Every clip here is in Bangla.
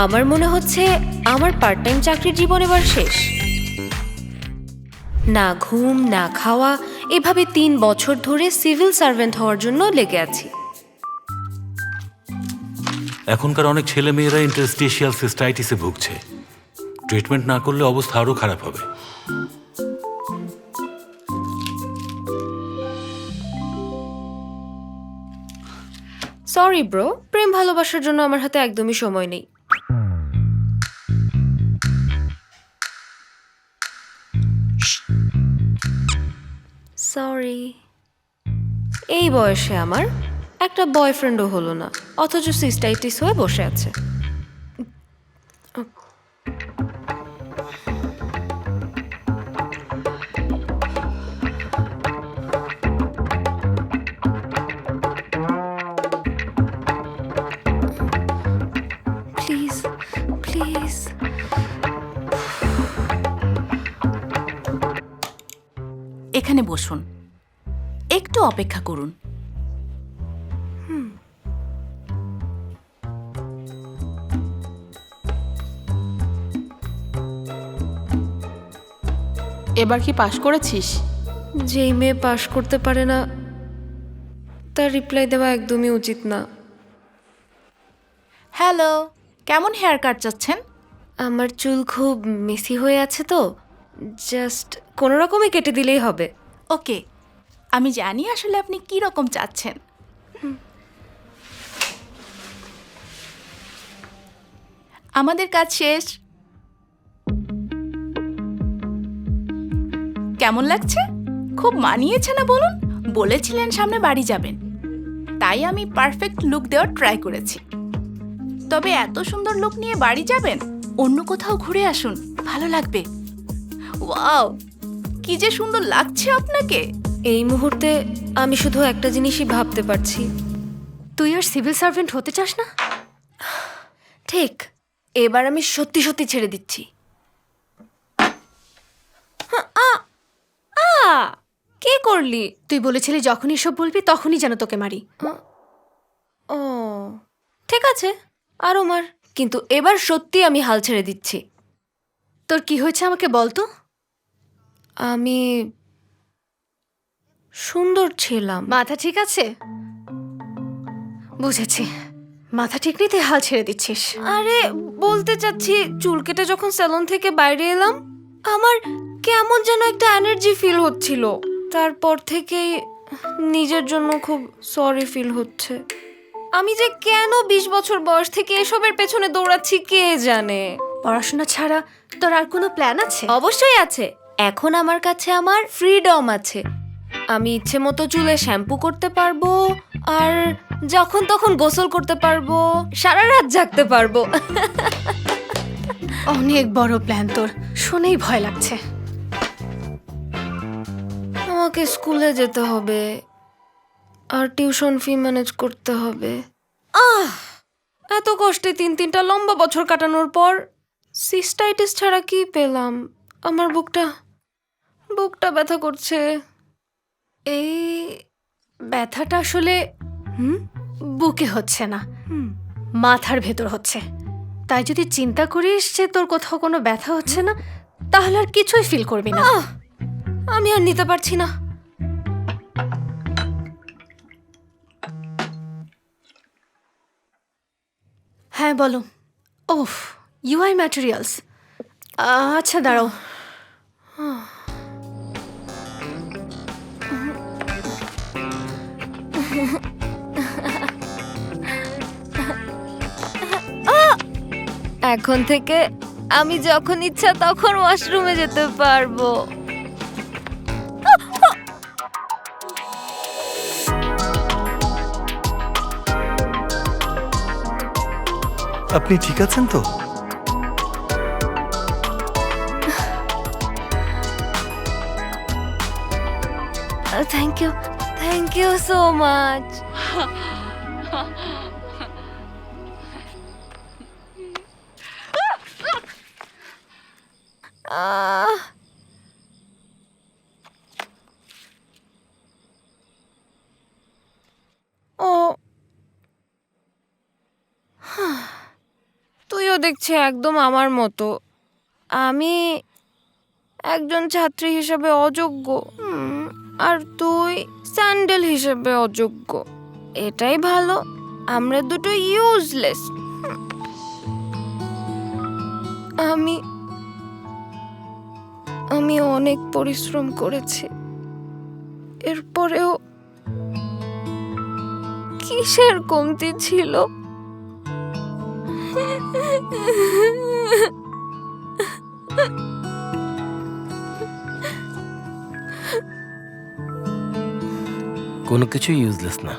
আমার মনে হচ্ছে আমার পার্ট টাইম চাকরির জীবন এবার শেষ। না ঘুম না খাওয়া, এভাবে ৩ বছর ধরে সিভিল সার্ভেন্ট হওয়ার জন্য লেগে আছি। এখনকার অনেক ছেলে মেয়েরা ইন্টারস্টিশিয়াল সিস্টাইটিসে ভুগছে। ট্রিটমেন্ট না করলে অবস্থা আরো খারাপ হবে। সরি ব্রো, প্রেম ভালোবাসার জন্য আমার হাতে একদমই সময় নেই। সরি। এই বয়সে আমার একটা বয়ফ্রেন্ডও হলো না, অথচ সিস্টাইটিস হয়ে বসে আছে। Please please. এখানে বসুন, একটু অপেক্ষা করুন। এবার কি পাশ করেছিস? যেই মেয়ে পাশ করতে পারে না তার রিপ্লাই দেওয়া একদমই উচিত না। হ্যালো, কেমন হেয়ার কাট চাচ্ছেন? আমার চুল খুব মেসি হয়ে আছে তো, জাস্ট কোনো রকমে কেটে দিলেই হবে। ওকে, আমি জানি আসলে আপনি কি রকম চাচ্ছেন। আমাদের কাজ শেষ। কেমন লাগছে? খুব মানিয়েছে না বলুন? বলেছিলেন সামনে বাড়ি যাবেন, তাই আমি পারফেক্ট লুক দেওয়ার ট্রাই করেছি। তবে এত সুন্দর লুক নিয়ে বাড়ি যাবেন, অন্য কোথাও ঘুরে আসুন, ভালো লাগবে। ওয়াও, কি যে সুন্দর লাগছে আপনাকে। এই মুহূর্তে আমি শুধু একটা জিনিসই ভাবতে পারছি, তুই আর সিভিল সার্ভেন্ট হতে চাস না? ঠিক, এবার আমি সত্যি সত্যি ছেড়ে দিচ্ছি। কে করলি? তুই বলেছিলি যখনই সব বলবি তখনই যেন তোকে মারি। ও ঠিক আছে, আরো মার, কিন্তু এবার সত্যি আমি হাল ছেড়ে দিচ্ছি। তোর কি হয়েছে আমাকে বলতো? আমি সুন্দর ছিলাম। মাথা ঠিক আছে? বুঝেছি, মাথা ঠিক নেই তুই হাল ছেড়ে দিচ্ছিস। আরে বলতে চাচ্ছি, চুল কেটে যখন স্যালন থেকে বাইরে এলাম, আমার কেমন যেন একটা এনার্জি ফিল হচ্ছিল। তারপর থেকেই নিজের জন্য খুব সরি ফিল হচ্ছে। আমি যে কেন 20 বছর বয়স থেকে এসবের পেছনে দৌড়াচ্ছি কে জানে। পড়াশোনা ছাড়া তোর আর কোনো প্ল্যান আছে? অবশ্যই আছে। এখন আমার কাছে আমার ফ্রিডম আছে। আমি ইচ্ছে মতো চুলে শ্যাম্পু করতে পারবো, আর যখন তখন গোসল করতে পারবো, সারা রাত জাগতে পারবো। অনেক বড় প্ল্যান তোর, শুনেই ভয় লাগছে। আমাকে স্কুলে যেতে হবে আর টিউশন ফি ম্যানেজ করতে হবে। এত কষ্টে 3টা লম্বা বছর কাটানোর পর সিস্টাইটিস ছাড়া কি পেলাম? আমার বুকটা ব্যথা করছে। এই ব্যথাটা আসলে বুকে হচ্ছে না, মাথার ভেতর হচ্ছে। তাই যদি চিন্তা করিস যে তোর কোথাও কোনো ব্যথা হচ্ছে না, তাহলে আর কিছুই ফিল করবি না। আমি আর নিতে পারছি না। হ্যাঁ বলো। ওফ, ইউআই ম্যাটেরিয়ালস। আচ্ছা দাঁড়াও। এখন থেকে আমি যখন ইচ্ছা তখন ওয়াশরুমে যেতে পারবো। আপনি ঠিক আছেন তো? Thank you so much. ও তুইও দেখছি একদম আমার মতো। আমি একজন ছাত্রী হিসেবে অযোগ্য, আর তুই স্যান্ডেল হিসেবে অযোগ্য। এটাই ভালো, আমরা দুটো ইউজলেস। আমি আমি অনেক পরিশ্রম করেছি, এরপরেও কিসের কমতি ছিল? কোনো কিছুই ইউজলেস না।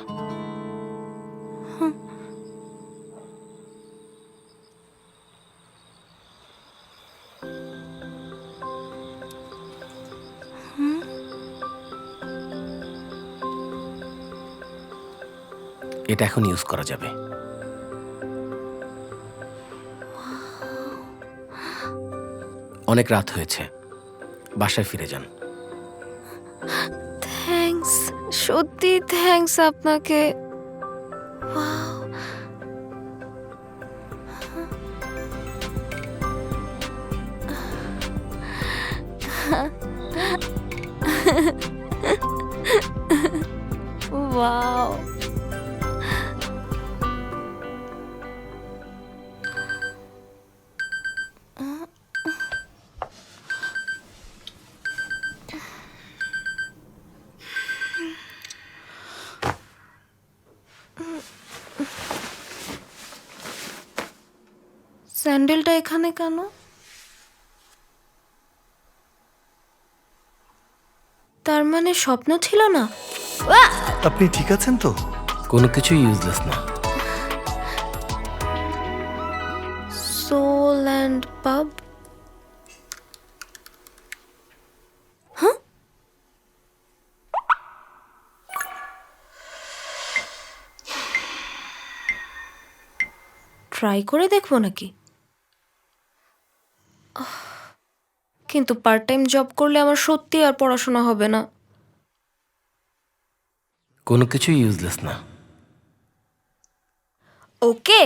এটা এখন ইউজ করা যাবে। অনেক রাত হয়েছে, বাসায় ফিরে যান। থ্যাঙ্কস, সত্যি থ্যাঙ্কস আপনাকে। ওয়াও, স্যান্ডেলটা এখানে কেন? তার মানে স্বপ্ন ছিল না? আপনি ঠিক আছেন তো? কোনো কিছুই ইউজলেস না। সোল অ্যান্ড পাব। ট্রাই করে দেখবো নাকি? কিন্তু পার্ট টাইম জব করলে আমার সত্যি আর পড়াশোনা হবে না। কোনো কিছুই ইউজলেস না। ওকে,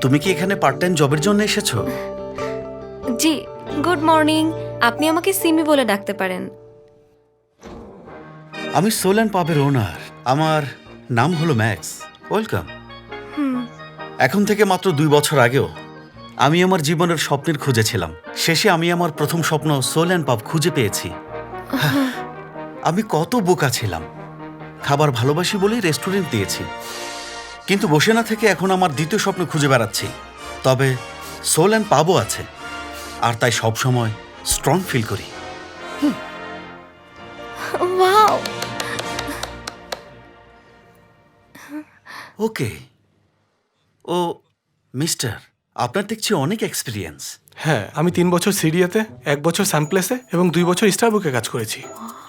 তুমি কি এখানে পার্ট টাইম জবের জন্য এসেছো? জি, গুড মর্নিং। আপনি আমাকে সিমি বলে ডাকতে পারেন। আমি সোল অ্যান্ড পাবের ওনার। আমার নাম হলো ম্যাক্স। ওয়েলকাম। এখন থেকে মাত্র 2 বছর আগেও আমি আমার জীবনের স্বপ্নের খুঁজে ছিলাম। শেষে আমি আমার প্রথম স্বপ্ন সোল অ্যান্ড পাব খুঁজে পেয়েছি। আমি কত বোকা ছিলাম, খাবার ভালোবাসি বলেই রেস্টুরেন্ট দিয়েছি, কিন্তু বসে না থেকে এখন আমার দ্বিতীয় স্বপ্ন খুঁজে বেড়াচ্ছি। তবে সোল অ্যান্ড পাবও আছে, আর তাই সব সময় স্ট্রং ফিল করি। ওয়াও, ওকে। ও মিস্টার, আপনার দেখছি অনেক এক্সপিরিয়েন্স। হ্যাঁ, আমি 3 বছর সিরিয়াতে, 1 বছর সানপ্লেসে এবং 2 বছর স্টারবুকে কাজ করেছি।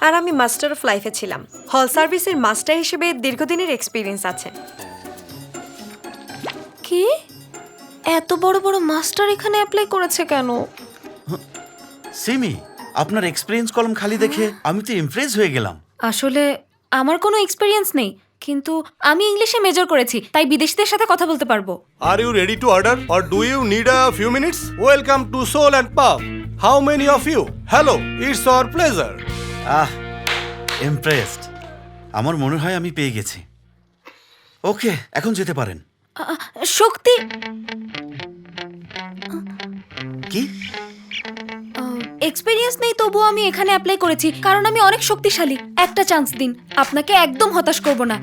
আর আমি মাস্টার অফ লাইফে ছিলাম। হল সার্ভিসের মাস্টার হিসেবে দীর্ঘদিনের এক্সপিরিয়েন্স আছে। কি এত বড় বড় মাস্টার এখানে অ্যাপ্লাই করেছে কেন? সিমি, আপনার এক্সপিরিয়েন্স কলম খালি দেখে আমি তো ইমপ্রেস হয়ে গেলাম। আসলে আমার কোনো এক্সপেরিয়েন্স নেই, কিন্তু আমি ইংলিশে মেজর করেছি, তাই বিদেশিদের সাথে কথা বলতে পারবো। Are you ready to order or do you need a few minutes? Welcome to Soul and Pub. How many of you? Hello, it's our pleasure. Impressed. আমার মনে হয় আমি পেয়ে গেছি। ওকে, এখন যেতে পারেন। শক্তি কি? এক্সপেরিয়েন্স নেই, তবুও আমি এখানে অ্যাপ্লাই করেছি কারণ আমি অনেক শক্তিশালী। একটা চান্স দিন, আপনাকে একদম হতাশ করব না।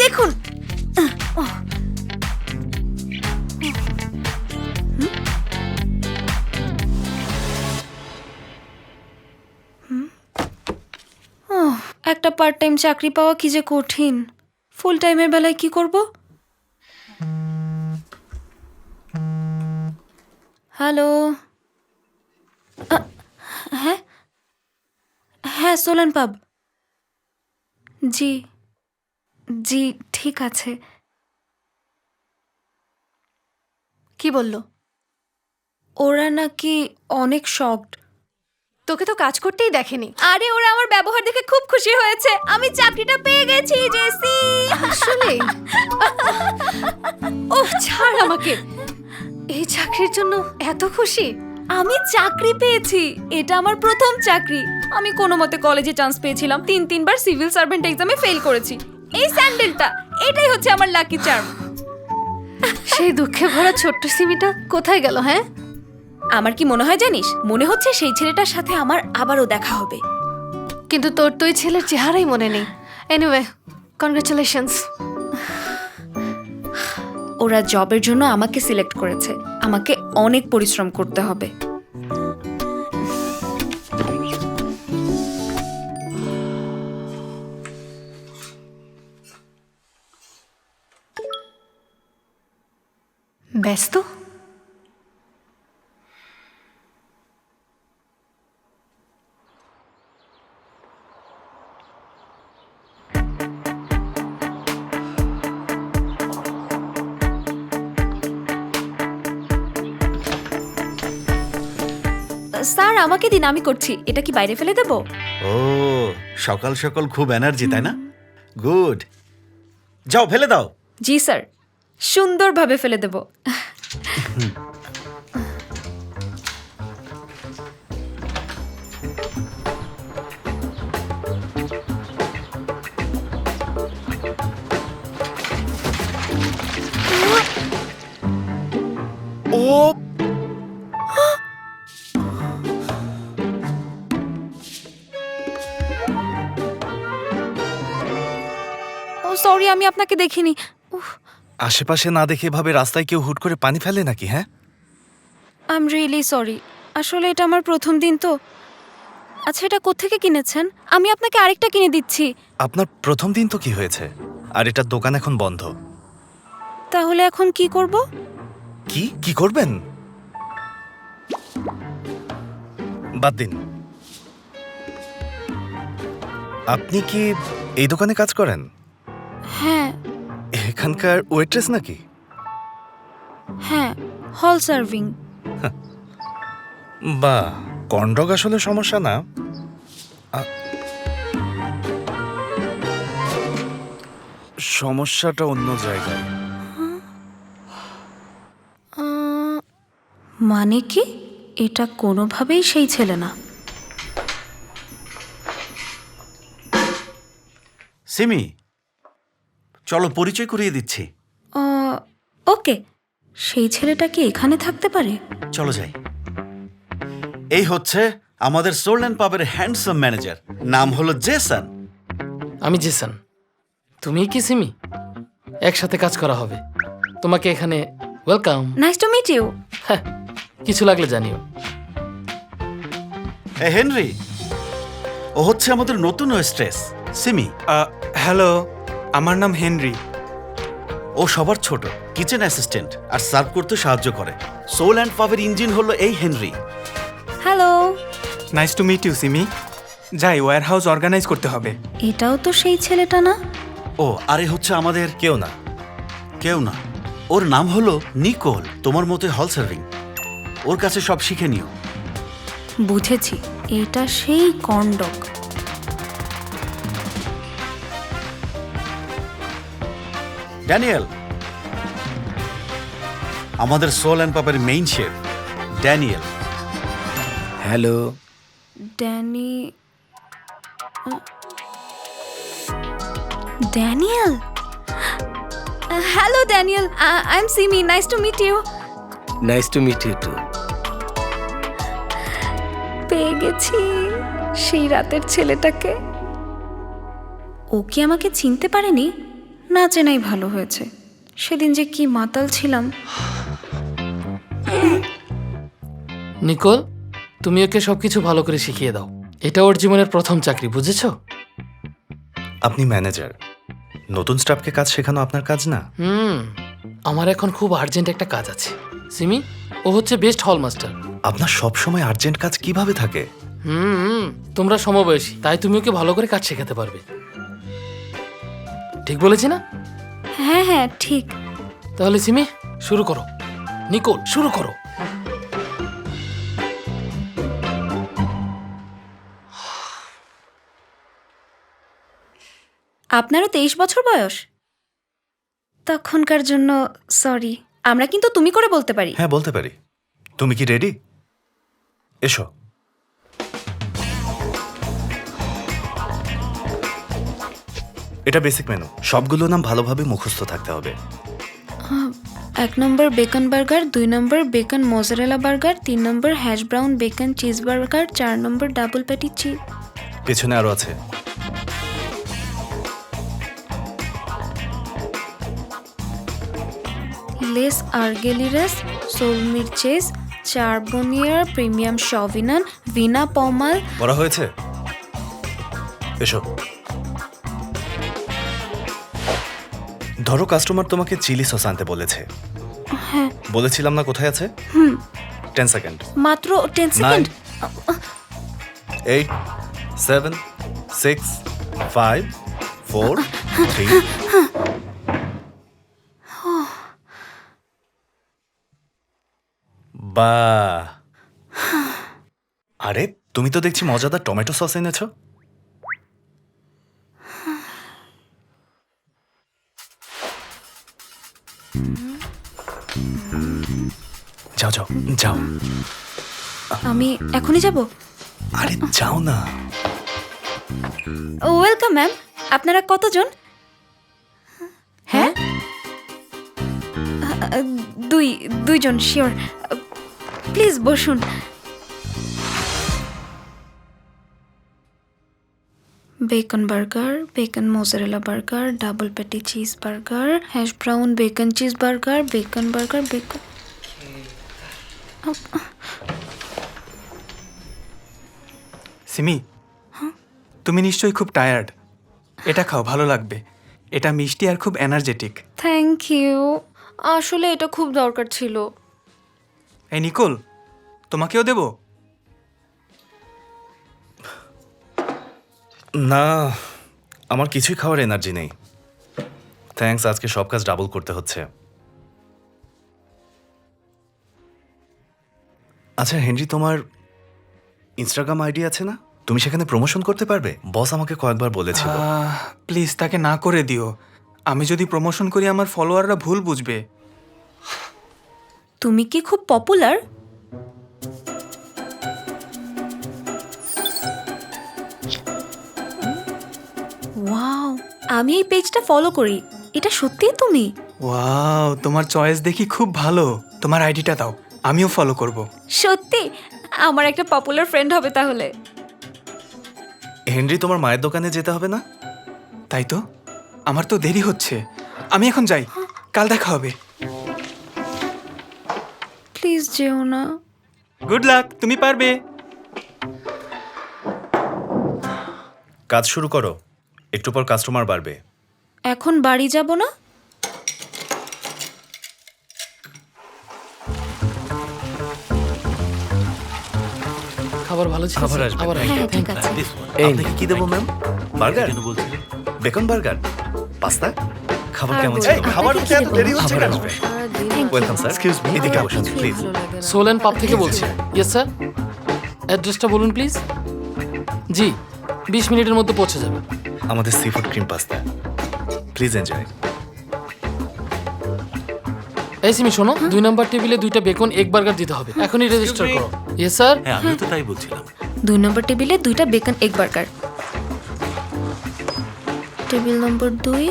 দেখুন, একটা পার্ট টাইম চাকরি পাওয়া কি যে কঠিন। ফুল টাইমের বেলায় কি করব? হ্যালো, হ্যাঁ হ্যাঁ, সোলান পাব। জি জি, ঠিক আছে। কি বললো? ওরা নাকি অনেক শকড। তোকে তো কাজ করতেই দেখেনি। আরে ওরা আমার ব্যবহার দেখে খুব খুশি হয়েছে। আমি চাকরিটা পেয়ে গেছি জেসি। আসলে ওহ, ছাড় আমাকে। এই চাকরির জন্য এত খুশি? আমি চাকরি পেয়েছি, এটা আমার প্রথম চাকরি। আমি কোনো মতে কলেজে চান্স পেয়েছিলাম, 3 বার সিভিল সার্ভেন্ট এক্সামে ফেল করেছি। এই স্যান্ডেলটা, এটাই হচ্ছে আমার লাকি চার্ম। সেই দুঃখে ভরা ছোট্ট সিমিটা কোথায় গেল? হ্যাঁ, আমার কি মনে হয় জানিস, মনে হচ্ছে সেই ছেলেটার সাথে আমার আবারও দেখা হবে। কিন্তু তোর তো ওই ছেলের চেহারাই মনে নেই। Anyway, congratulations. ওরা জবের জন্য আমাকে সিলেক্ট করেছে, আমাকে অনেক পরিশ্রম করতে হবে। ব্যস্ত? স্যার আমাকে দিন, আমি করছি। এটা কি বাইরে ফেলে দেবো? ও, সকাল সকাল খুব এনার্জি, তাই না? গুড, যাও ফেলে দাও। জি স্যার, সুন্দরভাবে ফেলে দেবো। ও, ও সরি, আমি আপনাকে দেখিনি। আশেপাশে না দেখে এভাবে রাস্তায় কেউ হুট করে পানি ফেলে নাকি? হ্যাঁ, আই এম রিয়েলি সরি। আসলে এটা আমার প্রথম দিন তো। আচ্ছা, এটা কোত্থেকে কিনেছেন? আমি আপনাকে আরেকটা কিনে দিচ্ছি। আপনার প্রথম দিন তো কি হয়েছে? আর এটার দোকান এখন বন্ধ। তাহলে এখন কি করব? কি কি করবেন? বাদ দিন। আপনি কি এই দোকানে কাজ করেন? হ্যাঁ এখানকার ওয়েট্রেস নাকি? হ্যাঁ, হল সার্ভিং। বা, কর্নডগ আসলে সমস্যা না। সমস্যাটা অন্য জায়গায়। মানে কি? এটা কোনোভাবেই সেই ছেলে না। সিমি, চলো পরিচয় করিয়ে দিচ্ছি। ওকে, সেই ছেলেটা কি এখানে থাকতে পারে? চলো যাই। এই হচ্ছে আমাদের সোল অ্যান্ড পাবের হ্যান্ডসাম ম্যানেজার, নাম হলো জেসন। আমি জেসন। তুমি কি সিমি? একসাথে কাজ করা হবে। তোমাকে এখানে welcome. Nice to meet you. হ্যাঁ, কিছু লাগলে জানিও। হেনরি, ও হচ্ছে আমাদের নতুন ওয়েস্ট্রেস সিমি। হ্যালো, আমার নাম হেনরি। ও সবার ছোট, কিচেন অ্যাসিস্ট্যান্ট আর সার্ভ করতে সাহায্য করে। সোল অ্যান্ড পাবের ইঞ্জিন হলো এই Henry. Hello. Nice to meet you Simi. যাই, ওয়্যার হাউস অর্গানাইজ করতে হবে। এটাও তো সেই ছেলেটা না? ও, আরে হচ্ছে আমাদের কেউ না। কেউ না, ওর নাম হলো নিকোল, তোমার মতো হল সার্ভিং। ওর কাছে সব শিখে নিও। বুঝেছি, এটা সেই কর্নডগ। ড্যানিয়েল, আমাদের সোল অ্যান্ড পাবের main chef Daniel. Hello. Daniel. Hello Daniel, I am Simi. Nice to meet you. Nice to meet you too. পেয়ে গেছি সেই রাতের ছেলেটাকে। ও কি আমাকে চিনতে পারেনি? না চেনাই ভালো হয়েছে। সেদিন যে কি মাতাল ছিলাম। নিকোল, তুমি ওকে সবকিছু ভালো করে শিখিয়ে দাও। এটা ওর জীবনের প্রথম চাকরি, বুঝেছো? আপনি ম্যানেজার, নতুন স্টাফকে কাজ শেখানো আপনার কাজ না? আমার এখন খুব আর্জেন্ট একটা কাজ আছে। সিমি, ও হচ্ছে বেস্ট হল মাস্টার। আপনার সব সময় আর্জেন্ট কাজ কিভাবে থাকে? তোমরা সমবয়সী, তাই তুমি ওকে ভালো করে কাজ শেখাতে পারবে। ঠিক বলেছি না? হ্যাঁ হ্যাঁ, ঠিক। তাহলে সিমি, শুরু করো। নিকোল শুরু করো। আপনারও 23 বছর বয়স? তখনকার জন্য সরি। আমরা কিন্তু তুমি করে বলতে পারি। হ্যাঁ বলতে পারি। তুমি কি রেডি? এসো। এটা বেসিক মেনু, সবগুলো নাম ভালোভাবে মুখস্থ থাকতে হবে। 1 নম্বর বেকন বার্গার, 2 নম্বর বেকন মোজারেলা বার্গার, 3 নম্বর hash brown bacon cheese burger, 4 নম্বর ডাবল প্যাটি চিজ। পেছনে আরো আছে। লেস আর্গেলিরাস সোল মির্চেস, চারবনিয়ার প্রিমিয়াম শভিনান, ভিনা পমাল। পড়া হয়েছে? এসো। ধরো কাস্টমার তোমাকে চিলি সস আনতে বলেছে। হ্যাঁ। বলেছিলাম না কোথায় আছে? 10 সেকেন্ড। মাত্র 10 সেকেন্ড। 8 7 6 5 4 3। বাহ, আরে তুমি তো দেখছি মজাদার টমেটো সস এনেছো। যাও যাও যাও। আমি এখনই যাব? আরে যাও না। Welcome ma'am. আপনারা কতজন? হ্যাঁ, দুইজন শিওর। প্লিজ বসুন। Beacon burger, beacon mozzarella burger, double patty cheese burger, hash brown bacon cheese burger, beacon burger, beacon. Simi, তুমি নিশ্চয়ই খুব টায়ার্ড। এটা খাও, ভালো লাগবে। এটা মিষ্টি আর খুব এনার্জেটিক। Thank you. আসলে এটা খুব দরকার ছিল। এই নিকোল, তোমাকেও দেবো? না, আমার কিছুই খাওয়ার এনার্জি নেই। থ্যাঙ্কস, আজকে সব কাজ ডাবল করতে হচ্ছে। আচ্ছা হেনরি, তোমার ইনস্টাগ্রাম আইডি আছে না? তুমি সেখানে প্রমোশন করতে পারবে? বস আমাকে কয়েকবার বলেছিল। প্লিজ তাকে না করে দিও। আমি যদি প্রমোশন করি আমার ফলোয়াররা ভুল বুঝবে। তুমি কি খুব পপুলার? ওয়াও, আমি এই পেজটা ফলো করি। এটা সত্যিই তুমি? ওয়াও, তোমার চয়েস দেখি খুব ভালো। তোমার আইডিটা দাও, আমিও ফলো করব। সত্যি? আমার একটা পপুলার ফ্রেন্ড হবে তাহলে। হেনরি, তোমার মায়ের দোকানে যেতে হবে না? তাই তো, আমার তো দেরি হচ্ছে। আমি এখন যাই, কাল দেখা হবে। প্লিজ যেও না। গুড লাক, তুমি পারবে। কাজ শুরু করো, একটু পর কাস্টমার বাড়বে। এখন বাড়ি যাব না? খাবার ভালো ছিল খাবার স্যার। আসবে। আবার হ্যাঁ, আসবে। ঠিক আছে। আপনাকে কি দেবো ম্যাম? বার্গার? কেন বলছিলেন? Beacon burger? পাস্তা? খাবার আর কেমন বলবো ছিল? না। খাবার আপনাকে হতে এত কি দেরি দেবো? হচ্ছে কেন? Welcome sir. এক্সকিউজ মি, এদিকে বসুন প্লিজ। সোল অ্যান্ড পাপ থেকে বলছি। Yes sir. অ্যাড্রেসটা বলুন প্লিজ। জি, 20 মিনিটের মধ্যে পৌঁছে যাবে। আমাদের sea food cream pasta, please enjoy. এই সিমি শোনো, 2 নাম্বার টেবিলে 2টা বেকন এগ বার্গার দিতে হবে। এখনই রেজিস্টার করো। Yes sir. হ্যাঁ আমিও তো তাই বলছিলাম। 2 নম্বর টেবিলে 2টা বেকন এগ বার্গার। টেবিল নম্বর 2,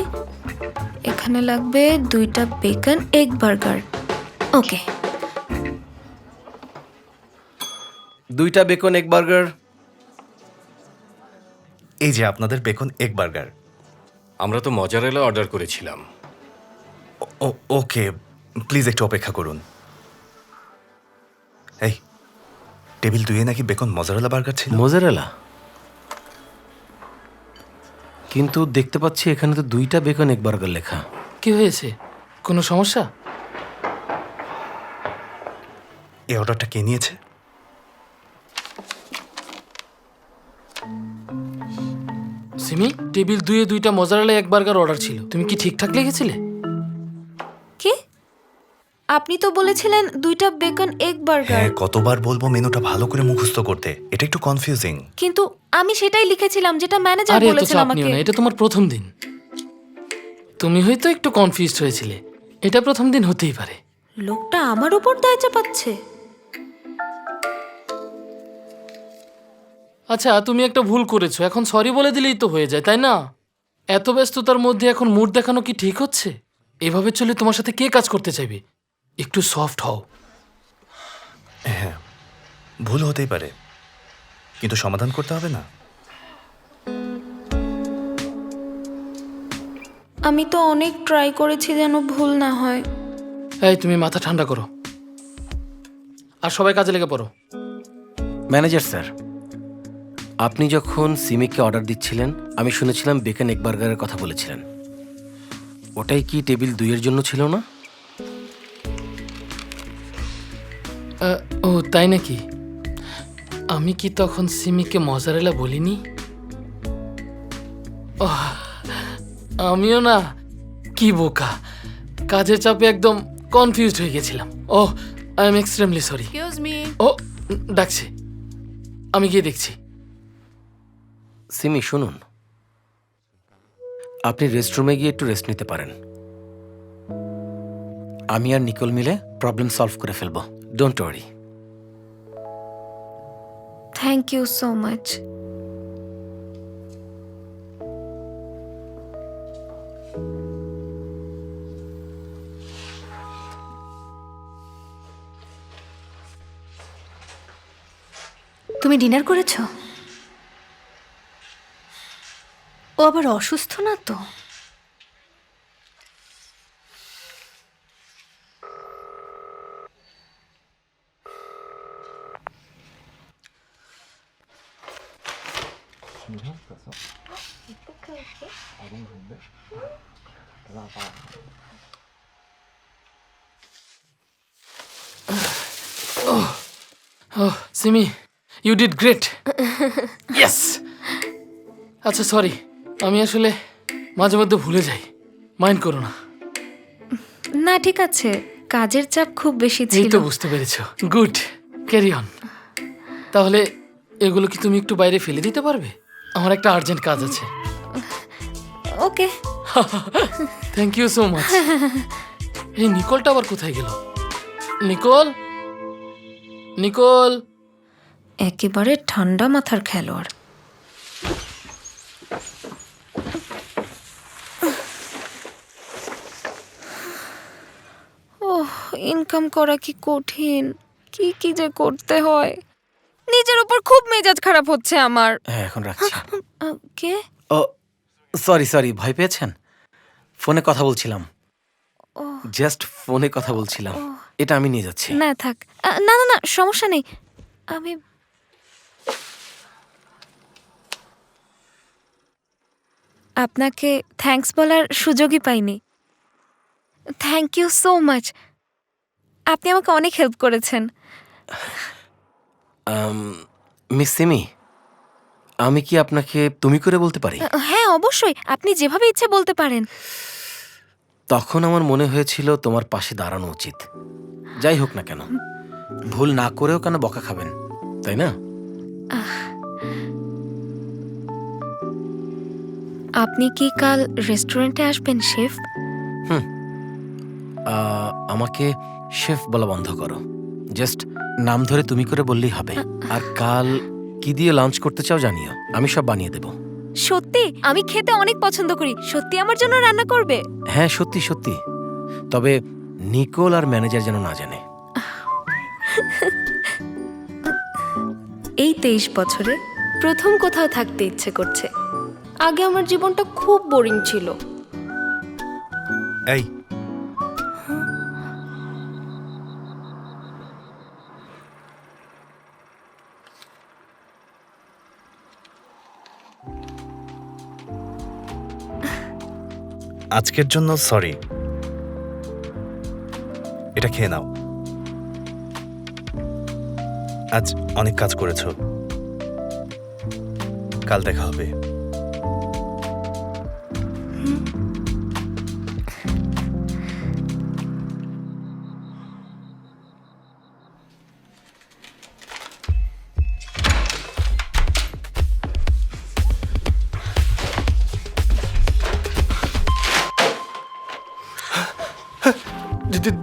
এখানে লাগবে 2টা বেকন এগ বার্গার। ওকে। 2টা বেকন এগ বার্গার। এই যে আপনাদের বেকন এগ বার্গার। আমরা তো মজারেলা অর্ডার করেছিলাম। ওকে, প্লিজ একটু অপেক্ষা করুন। এই টেবিল 2-এ নাকি বেকন মজারেলা বার্গার ছিল। মোজারেলা? কিন্তু দেখতে পাচ্ছি এখানে তো 2টা বেকন এগ বার্গার লেখা। কি হয়েছে? কোনো সমস্যা? এই অর্ডারটা কে নিয়েছে? সিমি, টেবিল 2-এ 2টা মজারেলা এগ বার্গার অর্ডার ছিল। তুমি কি ঠিকঠাক লিখেছিলে? কি? আপনি তো বলেছিলেন 2টা বেকন এগ বার্গার। হ্যাঁ, কতবার বলবো মেনুটা ভালো করে মুখস্থ করতে, এটা একটু কনফিউজিং। কিন্তু আমি সেটাই লিখেছিলাম যেটা ম্যানেজার আরে এত বলেছেন চাপ আমাকে। নিও না, এটা তোমার প্রথম দিন। তুমি হয়তো একটু কনফিউজড হয়েছিলে, এটা প্রথম দিন হতেই পারে। লোকটা আমার উপর দায় চাপাচ্ছে। আচ্ছা, তুমি একটা ভুল করেছো, এখন সরি বলে দিলেই তো হয়ে যায়, তাই না? এত ব্যস্ততার মধ্যে এখন মুড দেখানো কি ঠিক হচ্ছে? এভাবে চলে তোমার সাথে কে কাজ করতে চাইবে? একটু সফট হও। হ্যাঁ, ভুল হতেই পারে, কিন্তু সমাধান করতে হবে না? আমি তো অনেক ট্রাই করেছি যেন ভুল না হয়। এই, তুমি মাথা ঠান্ডা করো আর সবাই কাজে লেগে পড়ো। ম্যানেজার স্যার, আপনি যখন সিমিকে অর্ডার দিচ্ছিলেন আমি শুনেছিলাম বেকন এগ বার্গারের কথা বলেছিলেন। ওটাই কি টেবিল 2 এর জন্য ছিল না? ও তাই নাকি? আমি কি তখন সিমিকে মজারেলা বলিনি? ওহ, আমিও না, কি বোকা, কাজের চাপে একদম কনফিউজড হয়ে গেছিলাম। Oh, I am extremely sorry. Excuse me. ও, ডাকছে, আমি গিয়ে দেখছি। সিমি শুনুন, আপনি রেস্টরুমে গিয়ে একটু রেস্ট নিতে পারেন। আমি আর নিকোল মিলে প্রবলেম সলভ করে ফেলবো, don't worry. Thank you so much. তুমি ডিনার করেছো? ও আবার অসুস্থ না তো? Oh, Simi, you did great. Yes. আচ্ছা, সরি, আমি আসলে মাঝে মধ্যে ভুলে যাই, মাইন্ড করো না। না ঠিক আছে, কাজের চাপ খুব বেশি এই ছিল। তো বুঝতে পেরেছো, গুড, ক্যারি অন। তাহলে এগুলো কি তুমি একটু বাইরে ফেলে দিতে পারবে? আমার একটা আর্জেন্ট কাজ আছে। Okay. Thank you so much. এই নিকোলটা আবার কোথায় গেল? Nicole, Nicole. একেবারে ঠান্ডা মাথার খেলোয়াড়। ওহ, ইনকাম করা কি কঠিন, কি কি যে করতে হয়। নিজের উপর খুব মেজাজ খারাপ হচ্ছে আমার। হ্যাঁ, এখন রাখছি। কে? ও সরি সরি, ভয় পেয়েছেন? ফোনে কথা বলছিলাম, জাস্ট ফোনে কথা বলছিলাম। এটা আমি নিয়ে যাচ্ছি। না থাক, না না না, সমস্যা নেই। আমি আপনাকে থ্যাঙ্কস বলার সুযোগই পাইনি। থ্যাংক ইউ সো মাচ, আপনি আমাকে অনেক হেল্প করেছেন। মিস সিমি, আমি কি আপনাকে তুমি করে বলতে পারি? হ্যাঁ অবশ্যই, আপনি যেভাবে ইচ্ছে বলতে পারেন। তখন আমার মনে হয়েছিল তোমার পাশে দাঁড়ানো উচিত। যাই হোক না কেন, ভুল না করেও কেন বকা খাবেন, তাই না? আপনি কি কাল রেস্টুরেন্টে আসবেন শেফ? আমাকে শেফ বলা বন্ধ করো, জাস্ট নাম ধরে তুমি করে বললেই হবে। আর কাল কি দিয়ে লাঞ্চ করতে চাও জানিও, আমি সব বানিয়ে দেব। সত্যি? আমি খেতে অনেক পছন্দ করি, সত্যি আমার জন্য রান্না করবে? হ্যাঁ সত্যি সত্যি, তবে নিকোল আর ম্যানেজার যেন না জানে। এই 23 বছরে প্রথম কোথাও থাকতে ইচ্ছে করছে। আগে আমার জীবনটা খুব বোরিং ছিল। এই, আজকের জন্য সরি, এটা খেয়ে নাও। আজ অনেক কাজ করেছো, কাল দেখা হবে।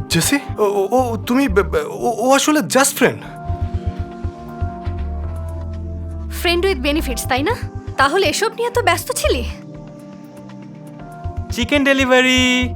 জেসি ও তুমি ও আসলে just friend. Friend with benefits, তাই না? তাহলে এসব নিয়ে তো ব্যস্ত ছিলি। Chicken delivery.